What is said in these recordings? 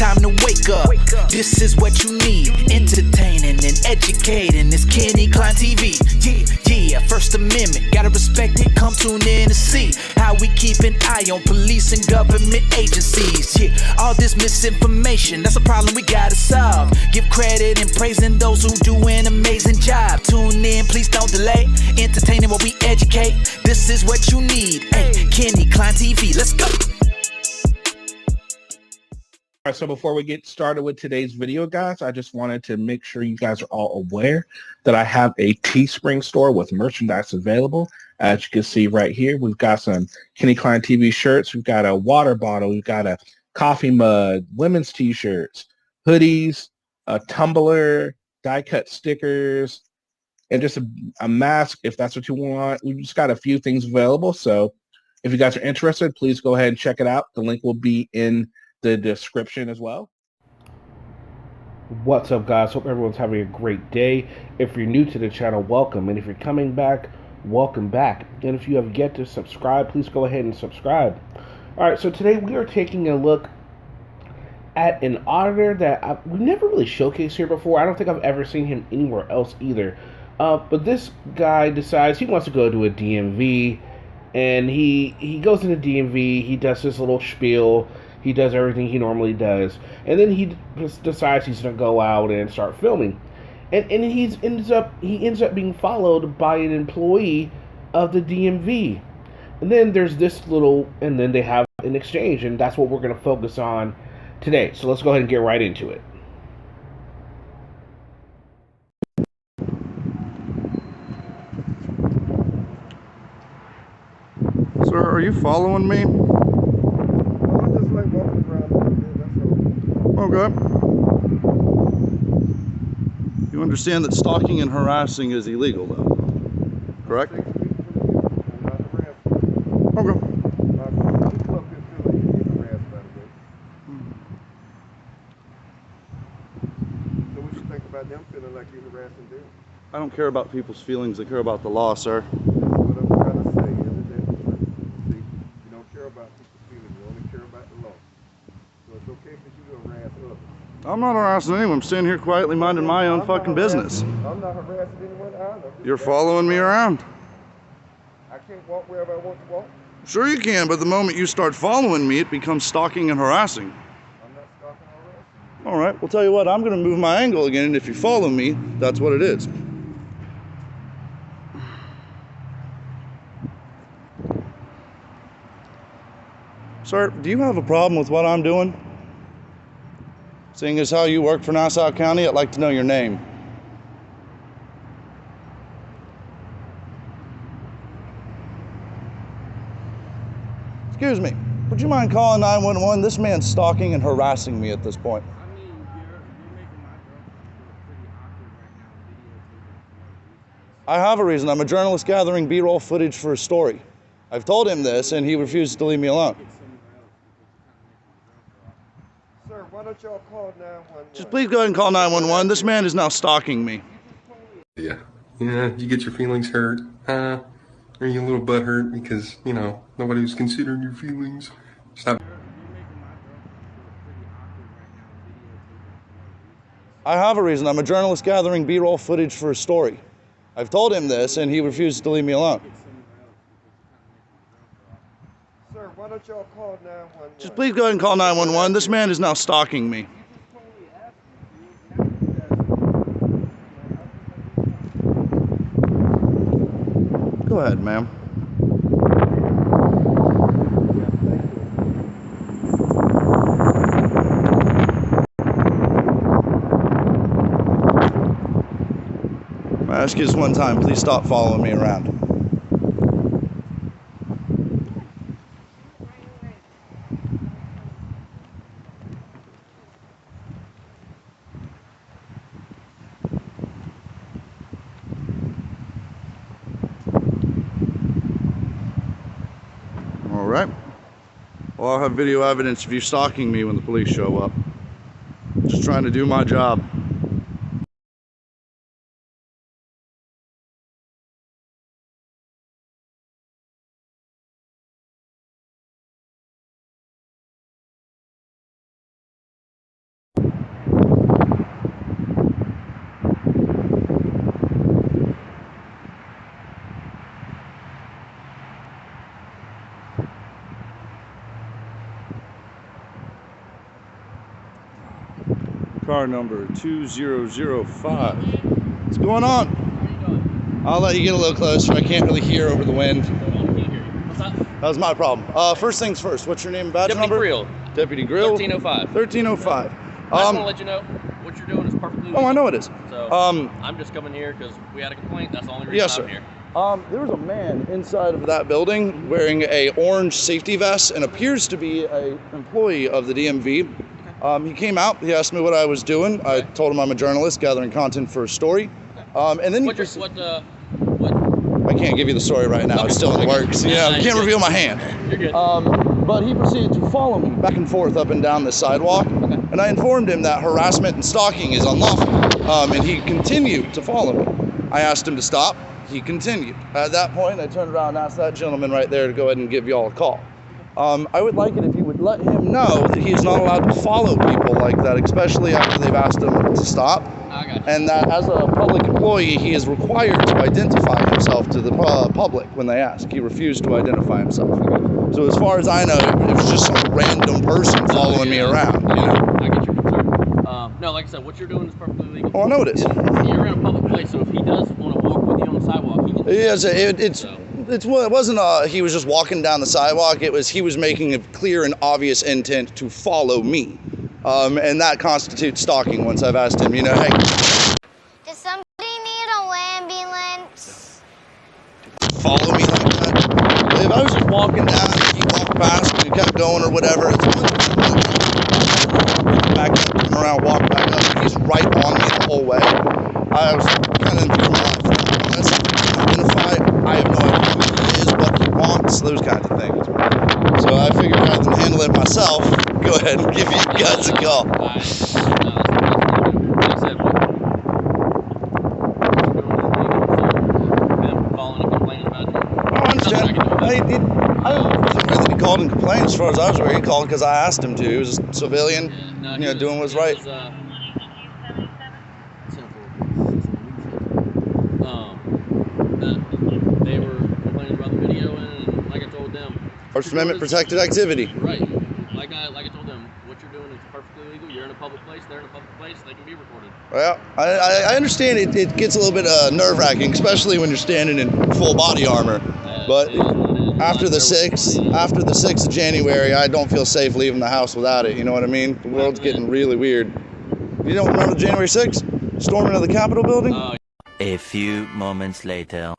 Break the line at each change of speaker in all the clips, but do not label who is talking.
time to wake up. This is what you need, entertaining and educating. It's Kenny Klein TV. Yeah, First Amendment, gotta respect it. Come tune in to see how we keep an eye on police and government agencies. Yeah, all this misinformation, that's a problem we gotta solve. Give credit and praising those who do an amazing job. Tune in, please don't delay. Entertaining while we educate. This is what you need. Hey, Kenny Klein TV, let's go.
All right, so before we get started with today's video, guys, I just wanted to make sure you guys are all aware that I have a Teespring store with merchandise available. As you can see right here, we've got some Kenny Klein TV shirts. We've got a water bottle. We've got a coffee mug, women's t-shirts, hoodies, a tumbler, die-cut stickers, and just a mask if that's what you want. We've just got a few things available. So if you guys are interested, please go ahead and check it out. The link will be in the description as well.
What's up, guys? Hope everyone's having a great day. If you're new to the channel, welcome. And if you're coming back, welcome back. And if you have yet to subscribe, please go ahead and subscribe. All right, so today we are taking a look at an auditor that we've never really showcased here before. I don't think I've ever seen him anywhere else either. But this guy decides he wants to go to a DMV, and he goes into DMV. He does this little spiel. He does everything he normally does, and then he just decides he's gonna go out and start filming, and he ends up being followed by an employee of the DMV, and then there's this little, and then they have an exchange, and that's what we're gonna focus on today. So let's go ahead and get right into it.
Sir, are you following me? Okay. You understand that stalking and harassing is illegal, though, correct? Okay.
So what you think about them feeling like you're harassing them?
I don't care about people's feelings. I care about the law, sir.
That's what I'm trying to say. See, you don't care about people's feelings. You only care about the law. So it's okay for you to harass others.
I'm not harassing anyone. I'm standing here quietly minding my own fucking business.
I'm not harassing anyone either.
You're following me around.
I can't walk wherever I want to walk.
Sure you can, but the moment you start following me, it becomes stalking and harassing.
I'm not stalking or harassing.
All right, well, tell you what, I'm going to move my angle again, and if you follow me, that's what it is. Sir, do you have a problem with what I'm doing? Seeing as how you work for Nassau County, I'd like to know your name. Excuse me, would you mind calling 911? This man's stalking and harassing me at this point.
I mean, you're making my job pretty awkward right now.
I have a reason. I'm a journalist gathering B-roll footage for a story. I've told him this, and he refuses to leave me alone.
Sir, why don't y'all call 911?
Just please go ahead and call 911. This man is now stalking me.
Yeah, you get your feelings hurt. Are you a little butthurt because, nobody was considering your feelings? Stop.
I have a reason. I'm a journalist gathering B-roll footage for a story. I've told him this, and he refuses to leave me alone.
Sir, why don't y'all call 911?
Just please go ahead and call 911. This man is now stalking me. Go ahead, ma'am. I ask you this one time, please stop following me around. All right. Well, I'll have video evidence of you stalking me when the police show up. Just trying to do my job. car number 2005. What's going on? I'll let you get a little closer. I can't really hear over the wind.
What's up?
That was my problem. First things first, what's your name and badge
Deputy
number?
Grill.
Deputy Grill.
1305.
1305.
I just want to let you know what you're doing is perfectly legal.
Oh, I know it is.
So I'm just coming here because we had a complaint. That's the only reason
Yes, sir.
I'm here.
There was a man inside of that building wearing a orange safety vest and appears to be an employee of the DMV. He came out, he asked me what I was doing. I told him I'm a journalist gathering content for a story. And then I can't give you the story right now. It's still in the works. Yeah, I can't reveal my hand.
You're good.
But he proceeded to follow me back and forth up and down the sidewalk. And I informed him that harassment and stalking is unlawful. And he continued to follow me. I asked him to stop. He continued. At that point, I turned around and asked that gentleman right there to go ahead and give y'all a call. I would like it if you would let him know that he is not allowed to follow people like that, especially after they've asked him to stop.
I got you.
And that as a public employee, he is required to identify himself to the public when they ask. He refused to identify himself. So as far as I know, it was just some random person following me around. You know?
I get your concern. No, like I said, what you're doing is perfectly legal.
Oh, I know it is.
You're in a public place, so if he does want to walk with you on the sidewalk, he can.
Yes, it wasn't. He was just walking down the sidewalk. It was he was making a clear and obvious intent to follow me, and that constitutes stalking. Once I've asked him, hey,
does somebody need an ambulance?
follow me like that. If I was just walking down, and he walked past, and he kept going or whatever. It's one thing. Back up, turn around, walk back up. He's right on me the whole way. I was kind of in fear of my life. Unless I can identify, I have no idea who he is, what he wants, those kinds of things. So I figured rather than handle it myself, go ahead and give you guys a call. I don't know that he called and complained as far as I was aware. He called because I asked him to. He was a civilian, doing what's right.
They were complaining about the video, and like I told them,
First Amendment protected activity.
Right. Like I told them, what you're doing is perfectly legal. You're in a public place. They're in a public place. They can be recorded.
Well, I understand it gets a little bit nerve-wracking, especially when you're standing in full body armor. But after the 6th of January, I don't feel safe leaving the house without it. You know what I mean? The world's getting really weird. You don't remember January 6th? Storming of the Capitol building?
A few moments later.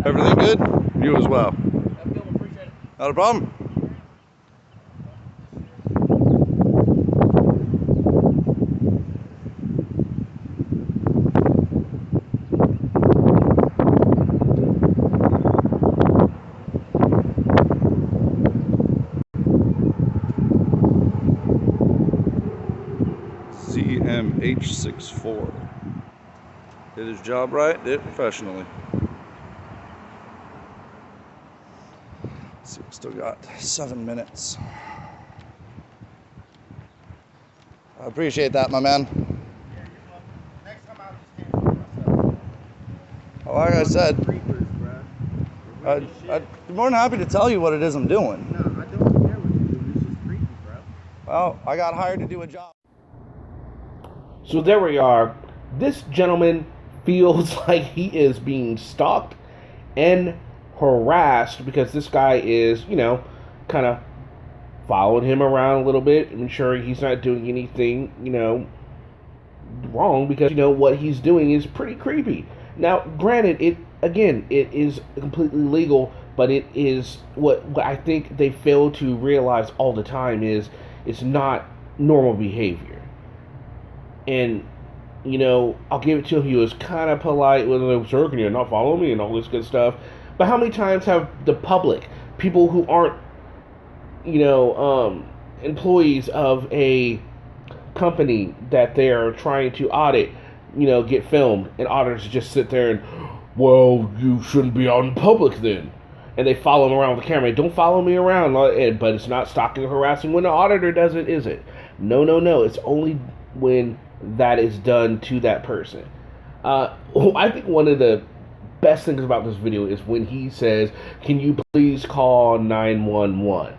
Everything good? You as well. Not a problem. CMH64. Did his job right, did it professionally. Let's see, we still got 7 minutes. I appreciate that, my man.
Next time I'll just handle it myself.
Well, like I said,
Creepers, bruh.
I'd be more than happy to tell you what it is I'm doing.
No, I don't care what you do. It's just creepy, bro.
Well, I got hired to do a job.
So there we are. This gentleman feels like he is being stalked and harassed because this guy is, kind of following him around a little bit, ensuring he's not doing anything, wrong, because, what he's doing is pretty creepy. Now, granted, it is completely legal, but it is what I think they fail to realize all the time is it's not normal behavior. And, I'll give it to him. He was kind of polite. Sir, can you not follow me? And all this good stuff. But how many times have the public, people who aren't, employees of a company that they're trying to audit, get filmed, and auditors just sit there and, well, you shouldn't be out in public then. And they follow them around with the camera. Don't follow me around. But it's not stalking or harassing when the auditor does it, is it? No. It's only when that is done to that person. I think one of the best things about this video is when he says, can you please call 911?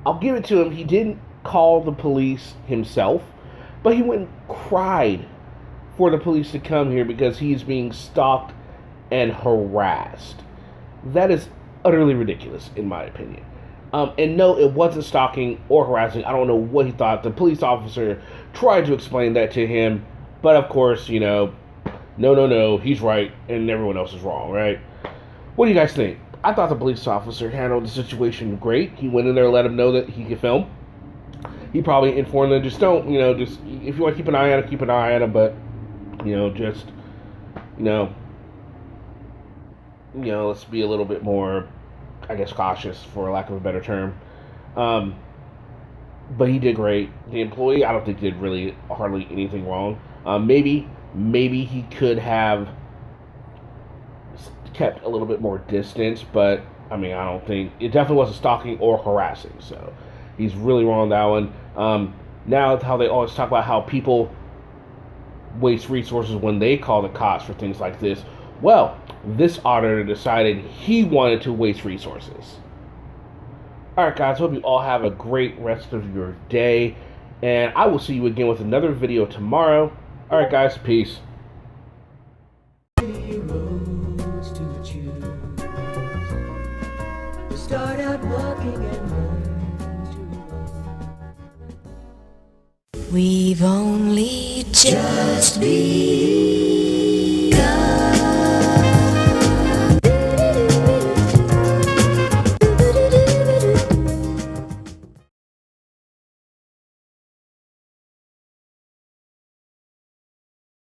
I'll give it to him. He didn't call the police himself, but he went and cried for the police to come here because he's being stalked and harassed. That is utterly ridiculous, in my opinion. And no, it wasn't stalking or harassing. I don't know what he thought. The police officer tried to explain that to him, but of course, no, he's right, and everyone else is wrong, right? What do you guys think? I thought the police officer handled the situation great. He went in there, let him know that he could film. He probably informed them, just don't, just, if you want to keep an eye on it, keep an eye on it, but, just, let's be a little bit more, I guess, cautious, for lack of a better term. But he did great. The employee, I don't think did really hardly anything wrong. Maybe he could have kept a little bit more distance, but I don't think it definitely wasn't stalking or harassing. So he's really wrong on that one. Now, how they always talk about how people waste resources when they call the cops for things like this. Well, this auditor decided he wanted to waste resources. Alright guys, hope you all have a great rest of your day, and I will see you again with another video tomorrow. Alright guys, peace.
Start out walking and learn to run. We've only just begun.